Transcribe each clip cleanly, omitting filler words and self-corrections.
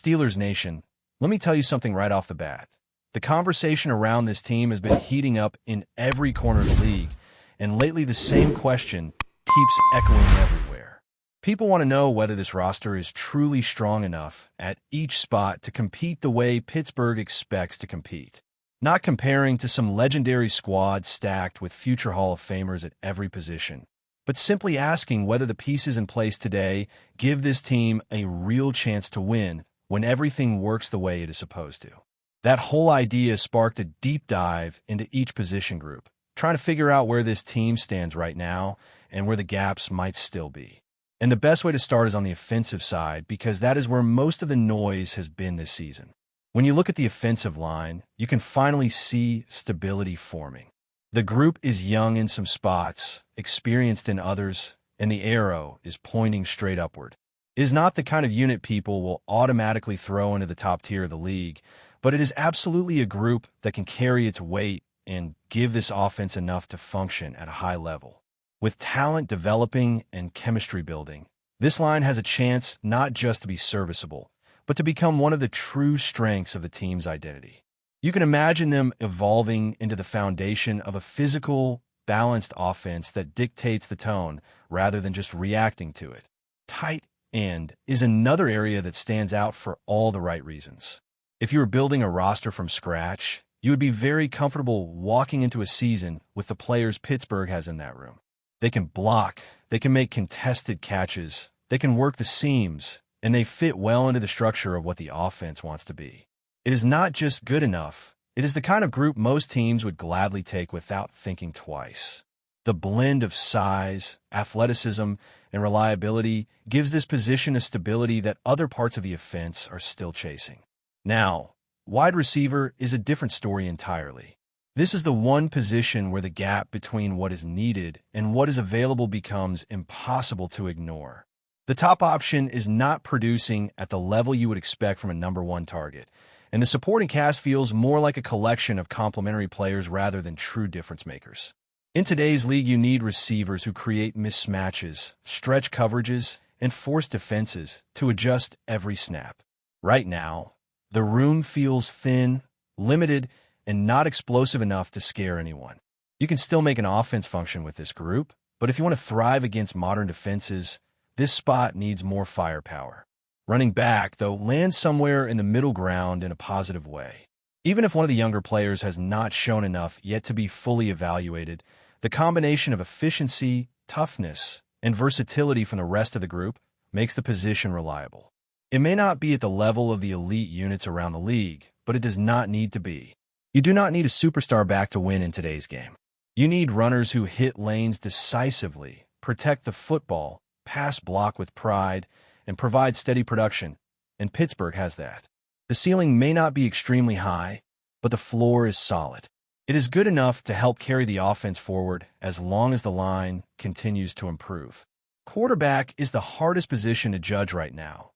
Steelers Nation, let me tell you something right off the bat. The conversation around this team has been heating up in every corner of the league, and lately the same question keeps echoing everywhere. People want to know whether this roster is truly strong enough at each spot to compete the way Pittsburgh expects to compete. Not comparing to some legendary squad stacked with future Hall of Famers at every position, but simply asking whether the pieces in place today give this team a real chance to win when everything works the way it is supposed to. That whole idea sparked a deep dive into each position group, trying to figure out where this team stands right now and where the gaps might still be. And the best way to start is on the offensive side, because that is where most of the noise has been this season. When you look at the offensive line, you can finally see stability forming. The group is young in some spots, experienced in others, and the arrow is pointing straight upward. It is not the kind of unit people will automatically throw into the top tier of the league, but it is absolutely a group that can carry its weight and give this offense enough to function at a high level. With talent developing and chemistry building, this line has a chance not just to be serviceable, but to become one of the true strengths of the team's identity. You can imagine them evolving into the foundation of a physical, balanced offense that dictates the tone rather than just reacting to it. Tight end is another area that stands out for all the right reasons. If you were building a roster from scratch, you would be very comfortable walking into a season with the players Pittsburgh has in that room. They can block, they can make contested catches, they can work the seams, and they fit well into the structure of what the offense wants to be. It is not just good enough, it is the kind of group most teams would gladly take without thinking twice. The blend of size, athleticism, and reliability gives this position a stability that other parts of the offense are still chasing. Now, wide receiver is a different story entirely. This is the one position where the gap between what is needed and what is available becomes impossible to ignore. The top option is not producing at the level you would expect from a number one target, and the supporting cast feels more like a collection of complementary players rather than true difference makers. In today's league, you need receivers who create mismatches, stretch coverages, and force defenses to adjust every snap. Right now, the room feels thin, limited, and not explosive enough to scare anyone. You can still make an offense function with this group, but if you want to thrive against modern defenses, this spot needs more firepower. Running back, though, lands somewhere in the middle ground in a positive way. Even if one of the younger players has not shown enough yet to be fully evaluated, the combination of efficiency, toughness, and versatility from the rest of the group makes the position reliable. It may not be at the level of the elite units around the league, but it does not need to be. You do not need a superstar back to win in today's game. You need runners who hit lanes decisively, protect the football, pass block with pride, and provide steady production, and Pittsburgh has that. The ceiling may not be extremely high, but the floor is solid. It is good enough to help carry the offense forward as long as the line continues to improve. Quarterback is the hardest position to judge right now,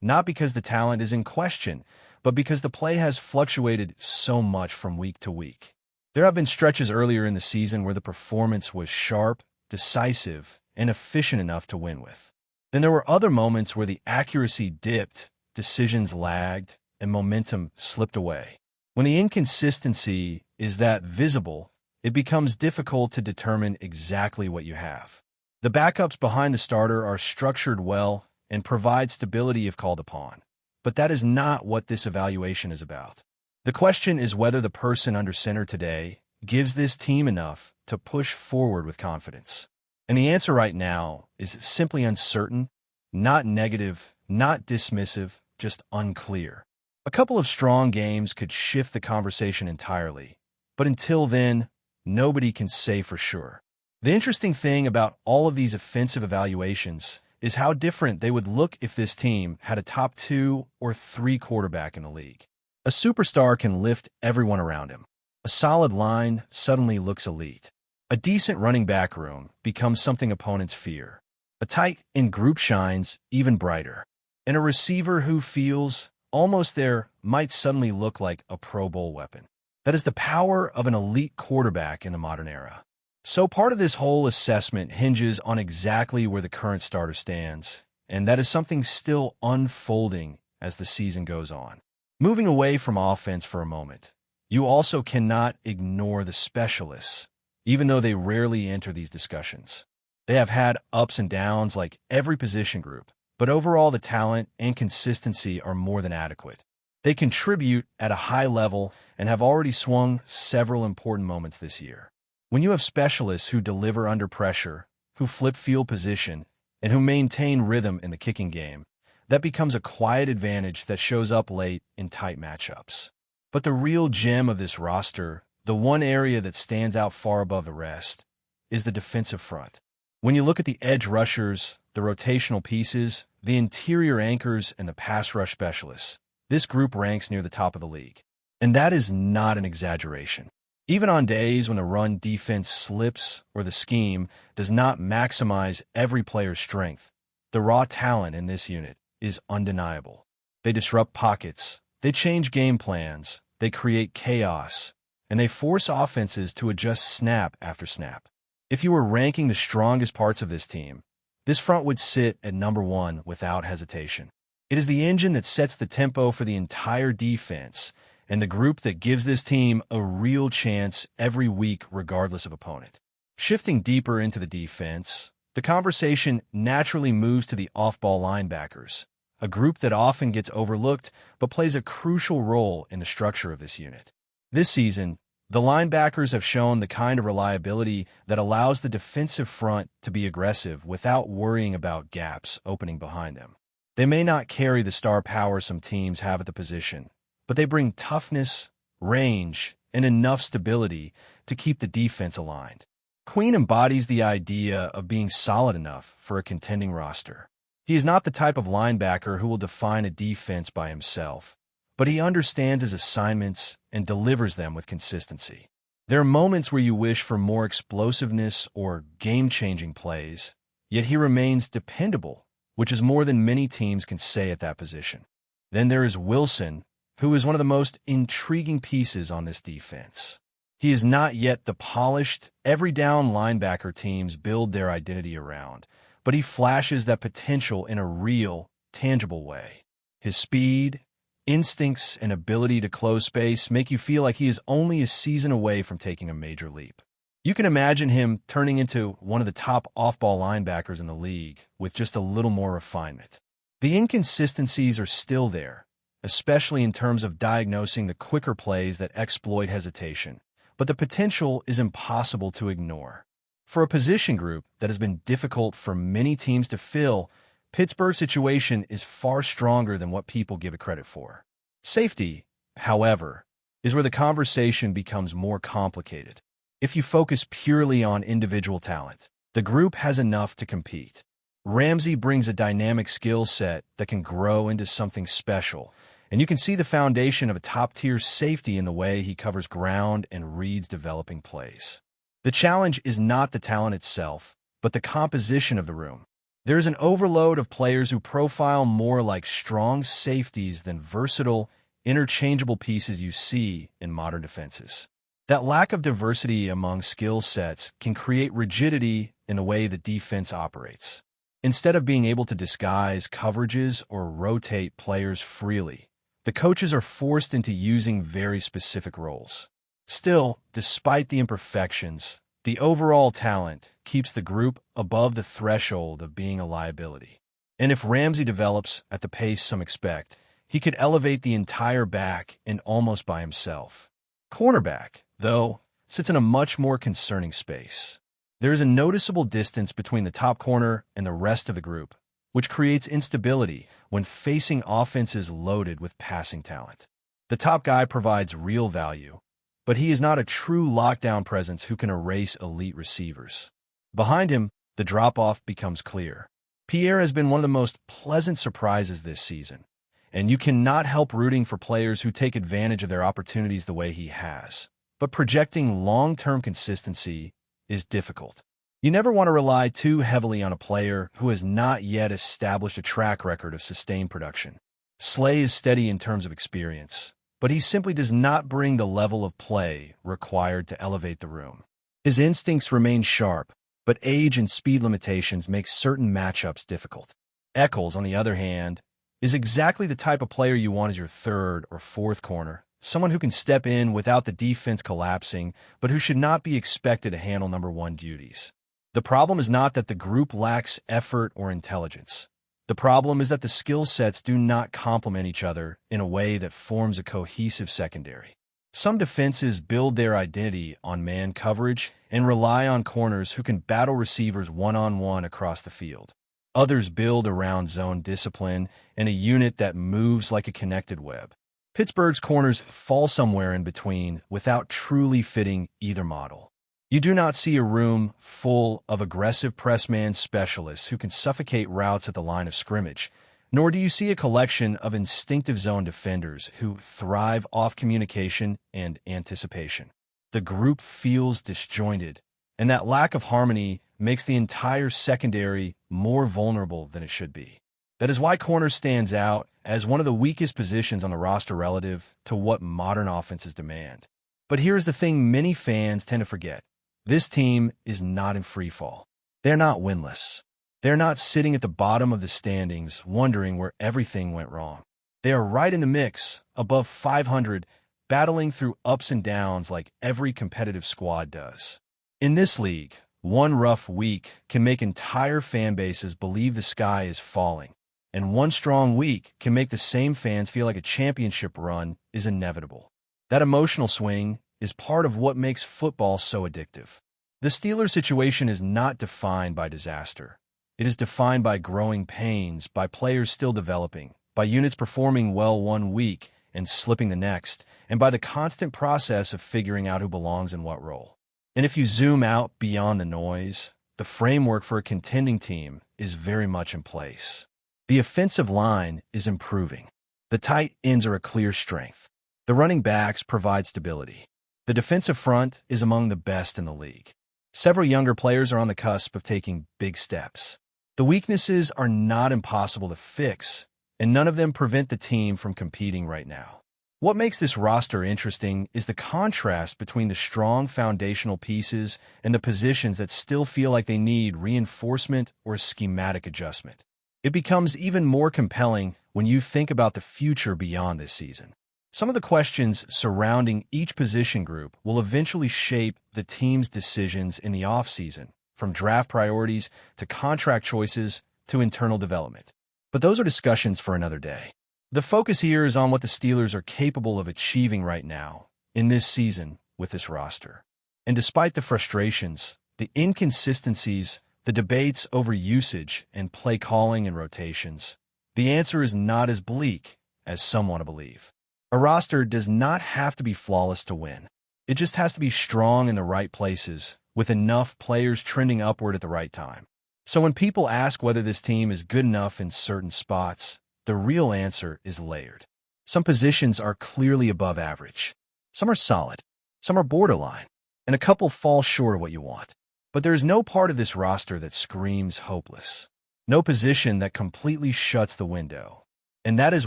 not because the talent is in question, but because the play has fluctuated so much from week to week. There have been stretches earlier in the season where the performance was sharp, decisive, and efficient enough to win with. Then there were other moments where the accuracy dipped, decisions lagged, and momentum slipped away. When the inconsistency is that visible, it becomes difficult to determine exactly what you have. The backups behind the starter are structured well and provide stability if called upon. But that is not what this evaluation is about. The question is whether the person under center today gives this team enough to push forward with confidence. And the answer right now is simply uncertain, not negative, not dismissive, just unclear. A couple of strong games could shift the conversation entirely, but until then, nobody can say for sure. The interesting thing about all of these offensive evaluations is how different they would look if this team had a top 2 or 3 quarterback in the league. A superstar can lift everyone around him. A solid line suddenly looks elite. A decent running back room becomes something opponents fear. A tight end group shines even brighter. And a receiver who feels almost there might suddenly look like a Pro Bowl weapon. That is the power of an elite quarterback in the modern era. So part of this whole assessment hinges on exactly where the current starter stands, and that is something still unfolding as the season goes on. Moving away from offense for a moment, you also cannot ignore the specialists, even though they rarely enter these discussions. They have had ups and downs like every position group, but overall the talent and consistency are more than adequate. They contribute at a high level and have already swung several important moments this year. When you have specialists who deliver under pressure, who flip field position, and who maintain rhythm in the kicking game, that becomes a quiet advantage that shows up late in tight matchups. But the real gem of this roster, the one area that stands out far above the rest, is the defensive front. When you look at the edge rushers, the rotational pieces, the interior anchors, and the pass rush specialists, this group ranks near the top of the league. And that is not an exaggeration. Even on days when the run defense slips or the scheme does not maximize every player's strength, the raw talent in this unit is undeniable. They disrupt pockets, they change game plans, they create chaos, and they force offenses to adjust snap after snap. If you were ranking the strongest parts of this team, this front would sit at number 1 without hesitation. It is the engine that sets the tempo for the entire defense, and the group that gives this team a real chance every week regardless of opponent. Shifting deeper into the defense, the conversation naturally moves to the off-ball linebackers, a group that often gets overlooked but plays a crucial role in the structure of this unit. This season, the linebackers have shown the kind of reliability that allows the defensive front to be aggressive without worrying about gaps opening behind them. They may not carry the star power some teams have at the position, but they bring toughness, range, and enough stability to keep the defense aligned. Queen embodies the idea of being solid enough for a contending roster. He is not the type of linebacker who will define a defense by himself, but he understands his assignments and delivers them with consistency. There are moments where you wish for more explosiveness or game-changing plays, yet he remains dependable, which is more than many teams can say at that position. Then there is Wilson, who is one of the most intriguing pieces on this defense. He is not yet the polished, every-down linebacker teams build their identity around, but he flashes that potential in a real, tangible way. His speed, instincts, and ability to close space make you feel like he is only a season away from taking a major leap. You can imagine him turning into one of the top off-ball linebackers in the league with just a little more refinement. The inconsistencies are still there, especially in terms of diagnosing the quicker plays that exploit hesitation, but the potential is impossible to ignore. For a position group that has been difficult for many teams to fill, Pittsburgh's situation is far stronger than what people give it credit for. Safety, however, is where the conversation becomes more complicated. If you focus purely on individual talent, the group has enough to compete. Ramsey brings a dynamic skill set that can grow into something special, and you can see the foundation of a top-tier safety in the way he covers ground and reads developing plays. The challenge is not the talent itself, but the composition of the room. There is an overload of players who profile more like strong safeties than versatile, interchangeable pieces you see in modern defenses. That lack of diversity among skill sets can create rigidity in the way the defense operates. Instead of being able to disguise coverages or rotate players freely, the coaches are forced into using very specific roles. Still, despite the imperfections, the overall talent keeps the group above the threshold of being a liability. And if Ramsey develops at the pace some expect, he could elevate the entire back and almost by himself. Cornerback, though, sits in a much more concerning space. There is a noticeable distance between the top corner and the rest of the group, which creates instability when facing offenses loaded with passing talent. The top guy provides real value, but he is not a true lockdown presence who can erase elite receivers. Behind him, the drop-off becomes clear. Pierre has been one of the most pleasant surprises this season, and you cannot help rooting for players who take advantage of their opportunities the way he has. But projecting long-term consistency is difficult. You never want to rely too heavily on a player who has not yet established a track record of sustained production. Slay is steady in terms of experience, but he simply does not bring the level of play required to elevate the room. His instincts remain sharp, but age and speed limitations make certain matchups difficult. Eccles, on the other hand, is exactly the type of player you want as your third or fourth corner, someone who can step in without the defense collapsing, but who should not be expected to handle number one duties. The problem is not that the group lacks effort or intelligence. The problem is that the skill sets do not complement each other in a way that forms a cohesive secondary. Some defenses build their identity on man coverage and rely on corners who can battle receivers one-on-one across the field. Others build around zone discipline and a unit that moves like a connected web. Pittsburgh's corners fall somewhere in between without truly fitting either model. You do not see a room full of aggressive press man specialists who can suffocate routes at the line of scrimmage, nor do you see a collection of instinctive zone defenders who thrive off communication and anticipation. The group feels disjointed, and that lack of harmony makes the entire secondary more vulnerable than it should be. That is why corner stands out as one of the weakest positions on the roster relative to what modern offenses demand. But here's the thing many fans tend to forget. This team is not in freefall. They're not winless. They're not sitting at the bottom of the standings wondering where everything went wrong. They are right in the mix, above 500, battling through ups and downs like every competitive squad does. In this league, one rough week can make entire fan bases believe the sky is falling, and one strong week can make the same fans feel like a championship run is inevitable. That emotional swing is part of what makes football so addictive. The Steelers situation is not defined by disaster. It is defined by growing pains, by players still developing, by units performing well one week and slipping the next, and by the constant process of figuring out who belongs in what role. And if you zoom out beyond the noise, the framework for a contending team is very much in place. The offensive line is improving. The tight ends are a clear strength. The running backs provide stability. The defensive front is among the best in the league. Several younger players are on the cusp of taking big steps. The weaknesses are not impossible to fix, and none of them prevent the team from competing right now. What makes this roster interesting is the contrast between the strong foundational pieces and the positions that still feel like they need reinforcement or schematic adjustment. It becomes even more compelling when you think about the future beyond this season. Some of the questions surrounding each position group will eventually shape the team's decisions in the offseason, from draft priorities to contract choices to internal development. But those are discussions for another day. The focus here is on what the Steelers are capable of achieving right now, in this season, with this roster. And despite the frustrations, the inconsistencies, the debates over usage and play calling and rotations, the answer is not as bleak as some want to believe. A roster does not have to be flawless to win. It just has to be strong in the right places, with enough players trending upward at the right time. So when people ask whether this team is good enough in certain spots, the real answer is layered. Some positions are clearly above average. Some are solid. Some are borderline. And a couple fall short of what you want. But there is no part of this roster that screams hopeless. No position that completely shuts the window. And that is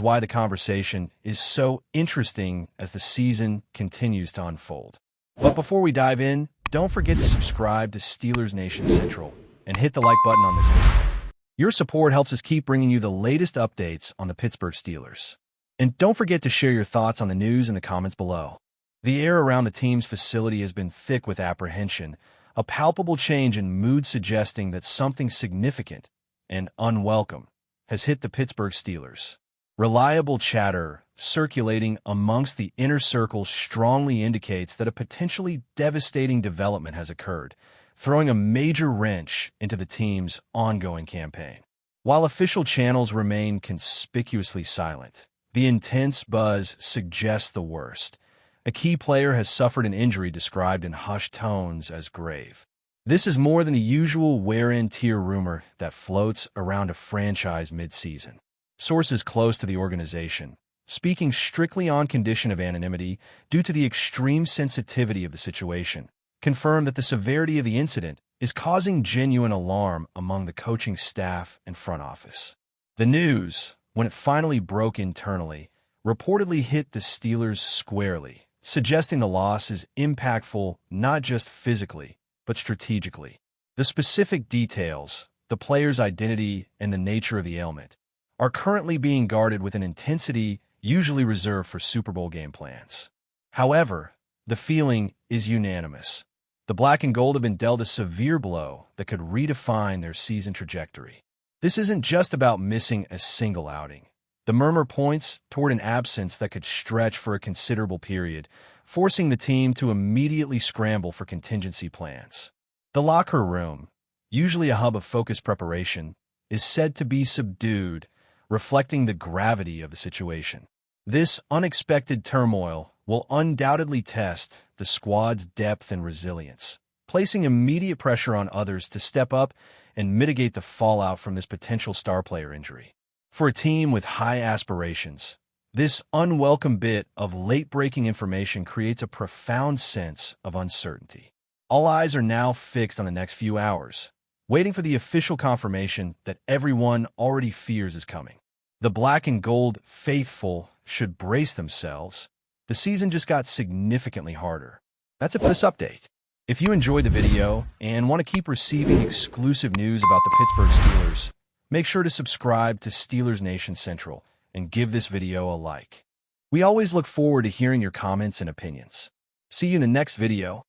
why the conversation is so interesting as the season continues to unfold. But before we dive in, don't forget to subscribe to Steelers Nation Central and hit the like button on this video. Your support helps us keep bringing you the latest updates on the Pittsburgh Steelers. And don't forget to share your thoughts on the news in the comments below. The air around the team's facility has been thick with apprehension, a palpable change in mood suggesting that something significant and unwelcome has hit the Pittsburgh Steelers. Reliable chatter circulating amongst the inner circle strongly indicates that a potentially devastating development has occurred, throwing a major wrench into the team's ongoing campaign. While official channels remain conspicuously silent, the intense buzz suggests the worst. A key player has suffered an injury described in hushed tones as grave. This is more than the usual wear-and-tear rumor that floats around a franchise mid-season. Sources close to the organization, speaking strictly on condition of anonymity due to the extreme sensitivity of the situation, confirm that the severity of the incident is causing genuine alarm among the coaching staff and front office. The news, when it finally broke internally, reportedly hit the Steelers squarely, suggesting the loss is impactful not just physically, but strategically. The specific details, the player's identity, and the nature of the ailment are currently being guarded with an intensity usually reserved for Super Bowl game plans. However, the feeling is unanimous. The black and gold have been dealt a severe blow that could redefine their season trajectory. This isn't just about missing a single outing. The murmur points toward an absence that could stretch for a considerable period, forcing the team to immediately scramble for contingency plans. The locker room, usually a hub of focused preparation, is said to be subdued, reflecting the gravity of the situation. This unexpected turmoil will undoubtedly test the squad's depth and resilience, placing immediate pressure on others to step up and mitigate the fallout from this potential star player injury. For a team with high aspirations, this unwelcome bit of late-breaking information creates a profound sense of uncertainty. All eyes are now fixed on the next few hours, waiting for the official confirmation that everyone already fears is coming. The black and gold faithful should brace themselves. The season just got significantly harder. That's it for this update. If you enjoyed the video and want to keep receiving exclusive news about the Pittsburgh Steelers, make sure to subscribe to Steelers Nation Central and give this video a like. We always look forward to hearing your comments and opinions. See you in the next video.